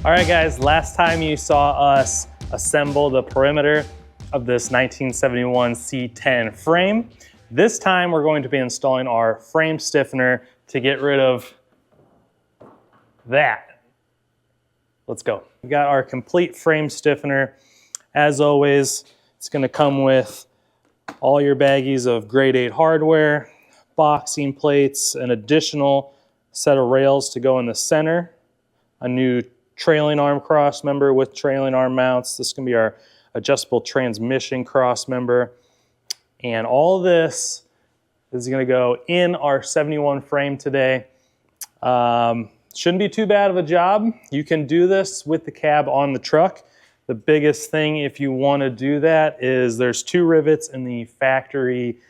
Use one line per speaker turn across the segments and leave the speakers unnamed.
All right, guys, last time you saw us assemble the perimeter of this 1971 C10 frame. This time we're going to be installing our frame stiffener to get rid of that. Let's go. We got our complete frame stiffener. As always, it's going to come with all your baggies of grade 8 hardware, boxing plates, an additional set of rails to go in the center, a new trailing arm cross member with trailing arm mounts. This is going to be our adjustable transmission cross member. And all this is going to go in our 71 frame today. Shouldn't be too bad of a job. You can do this with the cab on the truck. The biggest thing if you want to do that is there's 2 rivets in the factory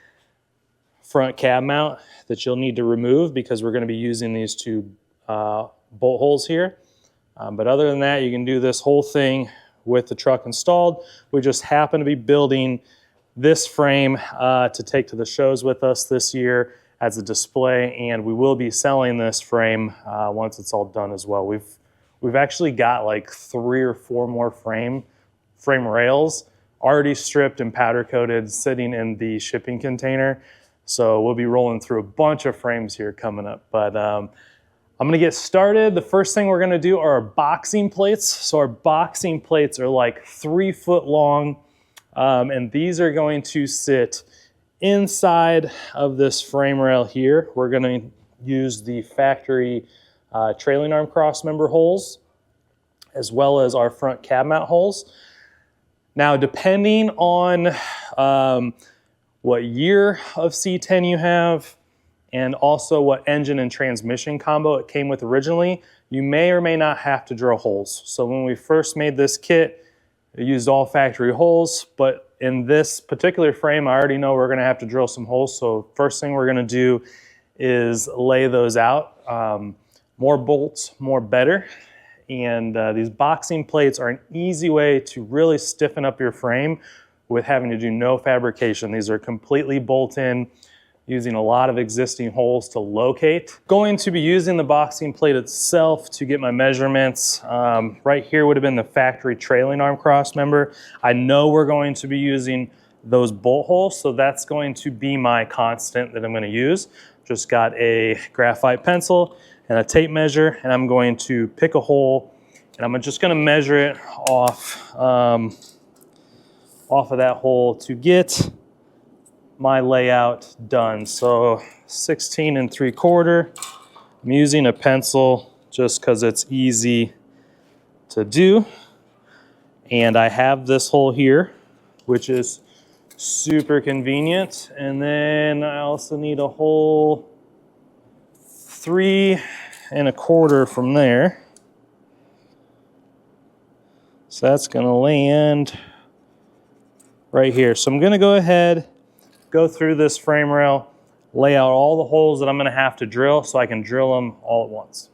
front cab mount that you'll need to remove because we're going to be using these 2 bolt holes here. But other than that, you can do this whole thing with the truck installed. We just happen to be building this frame to take to the shows with us this year as a display, and we will be selling this frame once it's all done as well. We've actually got like 3 or 4 more frame rails already stripped and powder coated sitting in the shipping container. So we'll be rolling through a bunch of frames here coming up. But I'm gonna get started. The first thing we're gonna do are our boxing plates. So our boxing plates are like 3 foot long, and these are going to sit inside of this frame rail here. We're gonna use the factory trailing arm cross member holes, as well as our front cab mount holes. Now, depending on what year of C10 you have, and also what engine and transmission combo it came with originally, you may or may not have to drill holes. So when we first made this kit, it used all factory holes, but in this particular frame, I already know we're gonna have to drill some holes. So first thing we're gonna do is lay those out. More bolts, more better. And these boxing plates are an easy way to really stiffen up your frame with having to do no fabrication. These are completely bolt-in, using a lot of existing holes to locate. Going to be using the boxing plate itself to get my measurements. Right here would have been the factory trailing arm cross member. I know we're going to be using those bolt holes, so that's going to be my constant that I'm going to use. Just got a graphite pencil and a tape measure, and I'm going to pick a hole, and I'm just going to measure it off of that hole to get my layout done. So 16 3/4. I'm using a pencil just because it's easy to do. And I have this hole here, which is super convenient. And then I also need a hole 3 1/4 from there. So that's gonna land right here. So I'm gonna go ahead, go through this frame rail, lay out all the holes that I'm gonna have to drill so I can drill them all at once.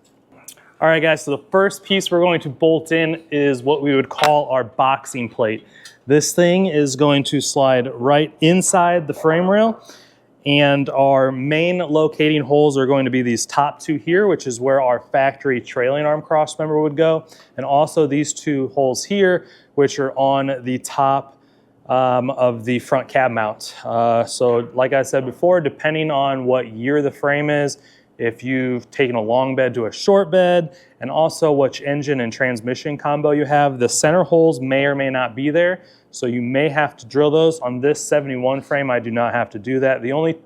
All right, guys, so the first piece we're going to bolt in is what we would call our boxing plate. This thing is going to slide right inside the frame rail, and our main locating holes are going to be these top 2 here, which is where our factory trailing arm cross member would go, and also these 2 holes here, which are on the top of the front cab mount. So like I said before, depending on what year the frame is, if you've taken a long bed to a short bed, and also which engine and transmission combo you have, the center holes may or may not be there. So you may have to drill those. On this 71 frame, I do not have to do that. The only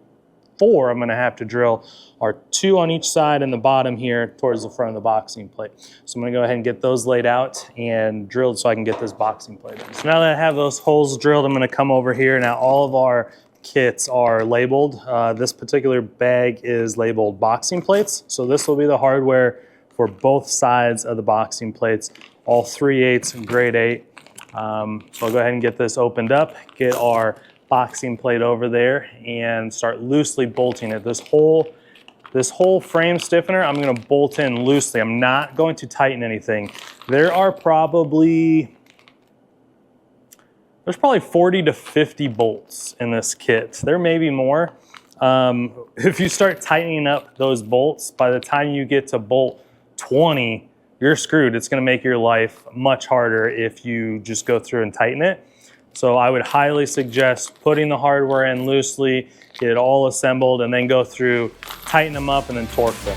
4 I'm gonna have to drill are 2 on each side and the bottom here towards the front of the boxing plate. So I'm gonna go ahead and get those laid out and drilled so I can get this boxing plate in. So now that I have those holes drilled, I'm gonna come over here. Now all of our kits are labeled. This particular bag is labeled boxing plates. So this will be the hardware for both sides of the boxing plates, all 3/8 grade 8. So I'll go ahead and get this opened up, get our boxing plate over there, and start loosely bolting it. This whole frame stiffener, I'm gonna bolt in loosely. I'm not going to tighten anything. There's probably 40 to 50 bolts in this kit. There may be more. If you start tightening up those bolts, by the time you get to bolt 20, you're screwed. It's gonna make your life much harder if you just go through and tighten it. So I would highly suggest putting the hardware in loosely, get it all assembled, and then go through, tighten them up, and then torque them.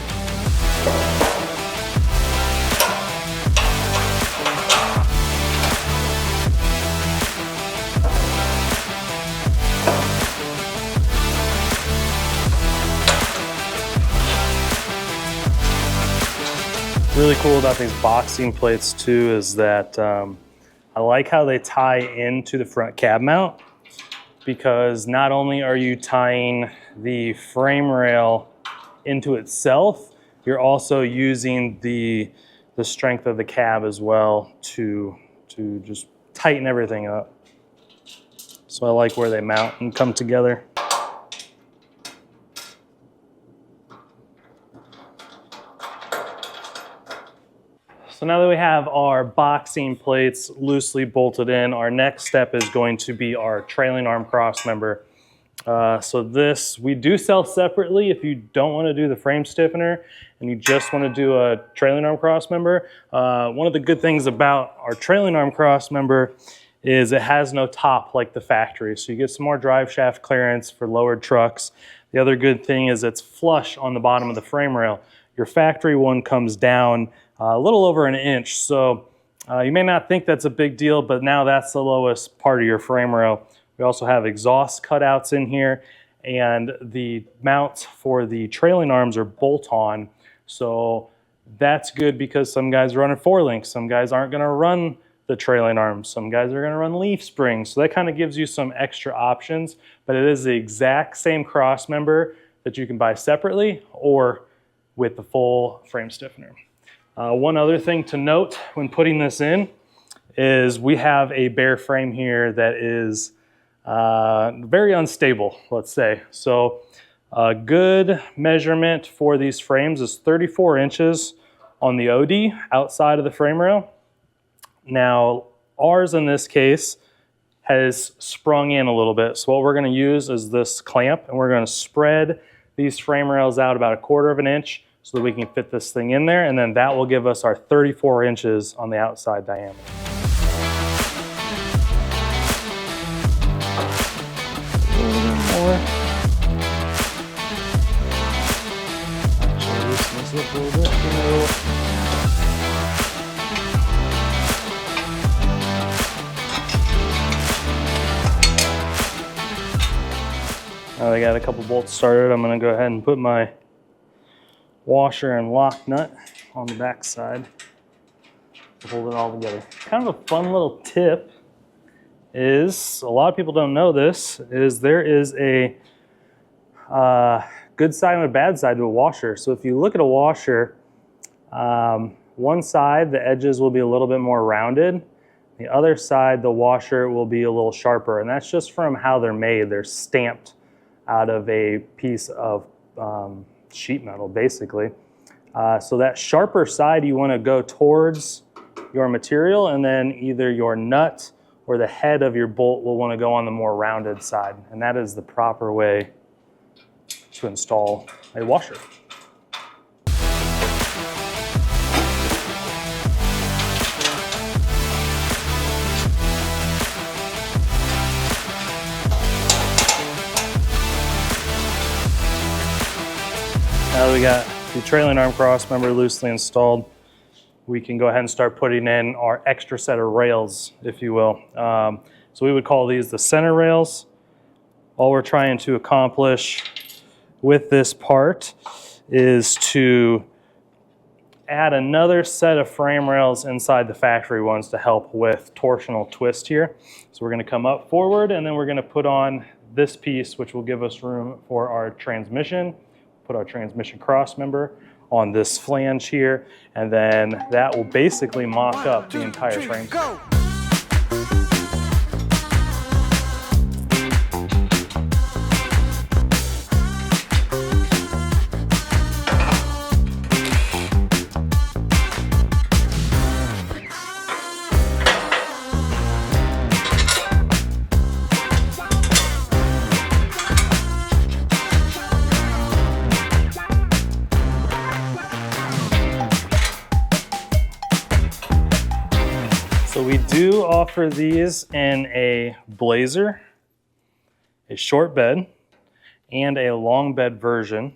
Really cool about these boxing plates too is that I like how they tie into the front cab mount, because not only are you tying the frame rail into itself, you're also using the strength of the cab as well to just tighten everything up. So I like where they mount and come together. So now that we have our boxing plates loosely bolted in, our next step is going to be our trailing arm cross member. So this we do sell separately if you don't want to do the frame stiffener and you just want to do a trailing arm cross member. One of the good things about our trailing arm cross member is it has no top like the factory, so you get some more drive shaft clearance for lowered trucks. The other good thing is it's flush on the bottom of the frame rail. Your factory one comes down a little over an inch, so you may not think that's a big deal, but now that's the lowest part of your frame rail. We also have exhaust cutouts in here, and the mounts for the trailing arms are bolt-on, so that's good because some guys are running 4-links, some guys aren't going to run the trailing arms, some guys are going to run leaf springs, so that kind of gives you some extra options, but it is the exact same cross member that you can buy separately or with the full frame stiffener. One other thing to note when putting this in is we have a bare frame here that is very unstable, let's say. So a good measurement for these frames is 34 inches on the OD outside of the frame rail. Now ours in this case has sprung in a little bit. So what we're going to use is this clamp, and we're going to spread these frame rails out about 1/4 of an inch so that we can fit this thing in there, and then that will give us our 34 inches on the outside diameter. A little bit more. Actually, loosen this up a little bit. Now I got a couple bolts started. I'm going to go ahead and put my washer and lock nut on the back side to hold it all together. Kind of a fun little tip is, a lot of people don't know this, is there is a good side and a bad side to a washer. So if you look at a washer, one side the edges will be a little bit more rounded. The other side the washer will be a little sharper, and that's just from how they're made. They're stamped out of a piece of sheet metal basically. So that sharper side you want to go towards your material, and then either your nut or the head of your bolt will want to go on the more rounded side, and that is the proper way to install a washer. Now that we got the trailing arm cross member loosely installed, we can go ahead and start putting in our extra set of rails, if you will. So we would call these the center rails. All we're trying to accomplish with this part is to add another set of frame rails inside the factory ones to help with torsional twist here. So we're going to come up forward, and then we're going to put on this piece, which will give us room for our transmission. Put our transmission cross member on this flange here, and then that will basically mock up the entire frame. Go! do offer these in a blazer, a short bed, and a long bed version.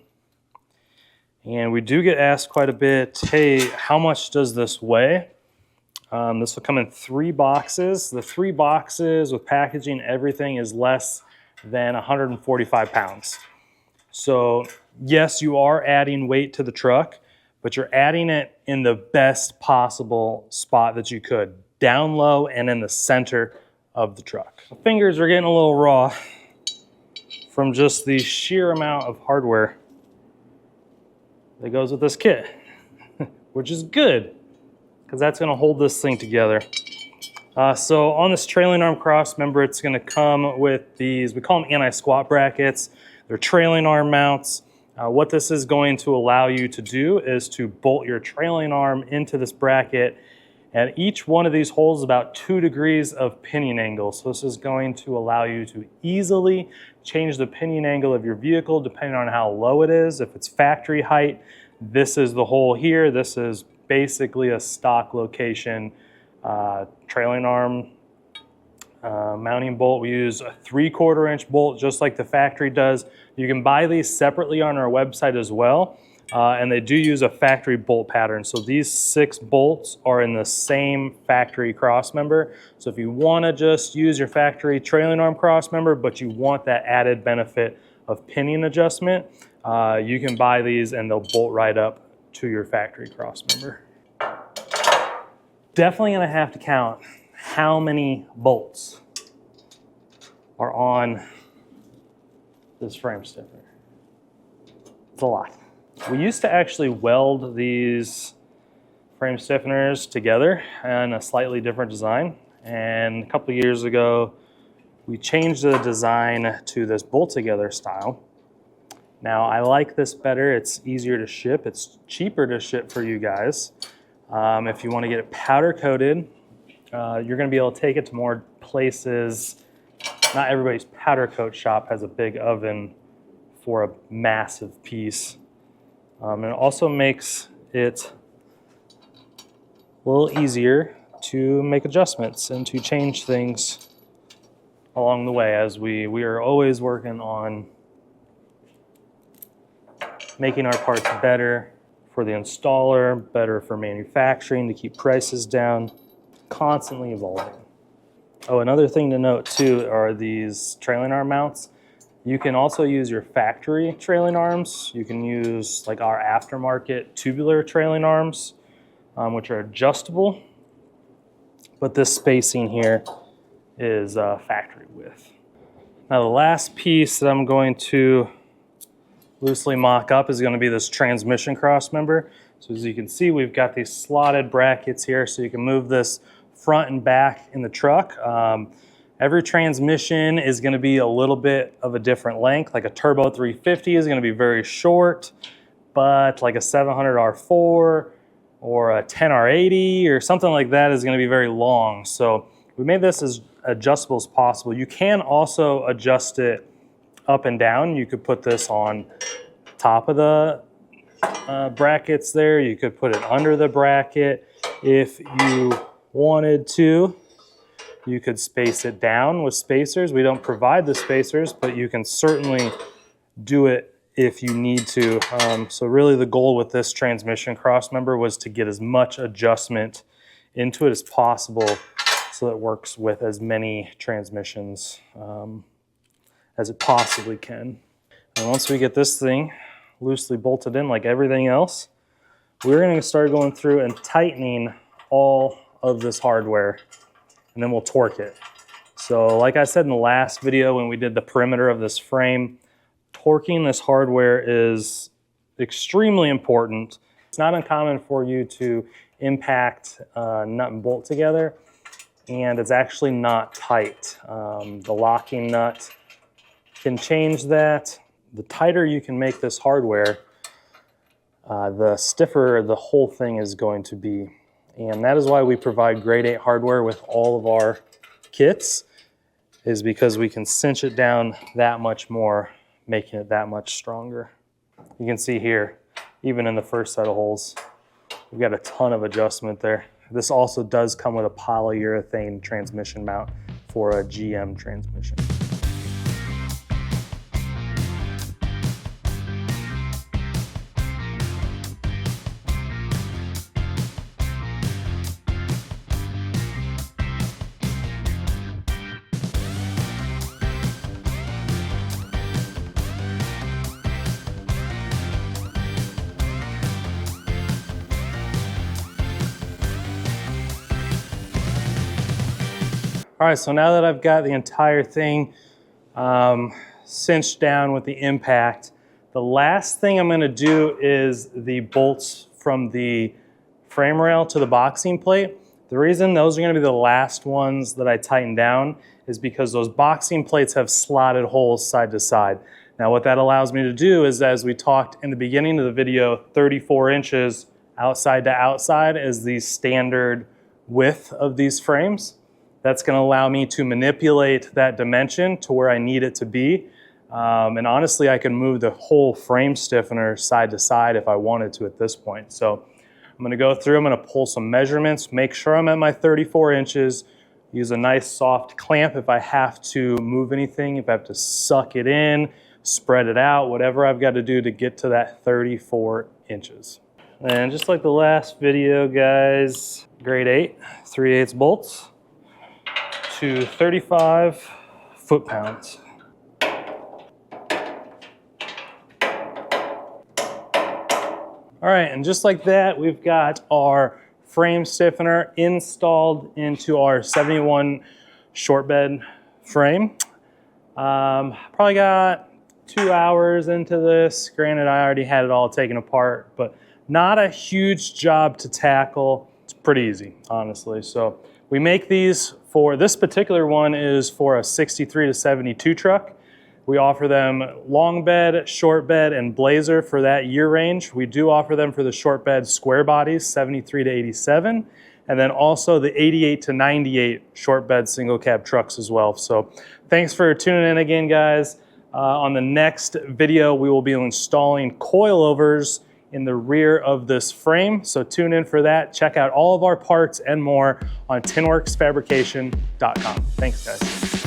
And we do get asked quite a bit, hey, how much does this weigh? This will come in 3 boxes. The 3 boxes with packaging, everything is less than 145 pounds. So yes, you are adding weight to the truck, but you're adding it in the best possible spot that you could, down low and in the center of the truck. My fingers are getting a little raw from just the sheer amount of hardware that goes with this kit, which is good, because that's going to hold this thing together. So on this trailing arm cross member, it's going to come with these, we call them anti-squat brackets. They're trailing arm mounts. What this is going to allow you to do is to bolt your trailing arm into this bracket, and each one of these holes is about 2 degrees of pinion angle. So this is going to allow you to easily change the pinion angle of your vehicle depending on how low it is. If it's factory height, this is the hole here. This is basically a stock location trailing arm mounting bolt. We use a 3/4 inch bolt just like the factory does. You can buy these separately on our website as well, and they do use a factory bolt pattern. So these 6 bolts are in the same factory cross member. So if you want to just use your factory trailing arm cross member, but you want that added benefit of pinion adjustment, you can buy these and they'll bolt right up to your factory cross member. Definitely going to have to count how many bolts are on this frame stiffener. It's a lot. We used to actually weld these frame stiffeners together in a slightly different design, and a couple of years ago we changed the design to this bolt together style. Now I like this better. It's easier to ship, it's cheaper to ship for you guys. If you want to get it powder coated, you're going to be able to take it to more places. Not everybody's powder coat shop has a big oven for a massive piece. And it also makes it a little easier to make adjustments and to change things along the way, as we are always working on making our parts better for the installer, better for manufacturing, to keep prices down, constantly evolving. Oh, another thing to note too are these trailing arm mounts. You can also use your factory trailing arms. You can use like our aftermarket tubular trailing arms, which are adjustable, but this spacing here is factory width. Now the last piece that I'm going to loosely mock up is going to be this transmission cross member. So as you can see, we've got these slotted brackets here, so you can move this front and back in the truck. Every transmission is going to be a little bit of a different length. Like a turbo 350 is going to be very short, but like a 700 R4 or a 10 R80 or something like that is going to be very long. So we made this as adjustable as possible. You can also adjust it up and down. You could put this on top of the brackets there. You could put it under the bracket if you wanted to. You could space it down with spacers. We don't provide the spacers, but you can certainly do it if you need to. So really the goal with this transmission cross member was to get as much adjustment into it as possible so it works with as many transmissions as it possibly can. And once we get this thing loosely bolted in like everything else, we're going to start going through and tightening all of this hardware, and then we'll torque it. So like I said in the last video when we did the perimeter of this frame, torquing this hardware is extremely important. It's not uncommon for you to impact nut and bolt together, and it's actually not tight. The locking nut can change that. The tighter you can make this hardware, the stiffer the whole thing is going to be. And that is why we provide grade 8 hardware with all of our kits, is because we can cinch it down that much more, making it that much stronger. You can see here, even in the first set of holes, we've got a ton of adjustment there. This also does come with a polyurethane transmission mount for a GM transmission. All right, so now that I've got the entire thing cinched down with the impact, the last thing I'm gonna do is the bolts from the frame rail to the boxing plate. The reason those are gonna be the last ones that I tighten down is because those boxing plates have slotted holes side to side. Now what that allows me to do is, as we talked in the beginning of the video, 34 inches outside to outside is the standard width of these frames. That's going to allow me to manipulate that dimension to where I need it to be. And honestly, I can move the whole frame stiffener side to side if I wanted to at this point. So I'm going to go through, I'm going to pull some measurements, make sure I'm at my 34 inches, use a nice soft clamp if I have to move anything, if I have to suck it in, spread it out, whatever I've got to do to get to that 34 inches. And just like the last video, guys, grade 8, 3/8 bolts to 35 foot-pounds. All right, and just like that, we've got our frame stiffener installed into our 71 short bed frame. Probably got 2 hours into this. Granted, I already had it all taken apart, but not a huge job to tackle. It's pretty easy, honestly. So we make these for, this particular one is for a 63 to 72 truck. We offer them long bed, short bed, and blazer for that year range. We do offer them for the short bed square bodies, 73 to 87, and then also the 88 to 98 short bed single cab trucks as well. So thanks for tuning in again, guys. On the next video, we will be installing coilovers in the rear of this frame. So tune in for that. Check out all of our parts and more on tinworksfabrication.com. Thanks, guys.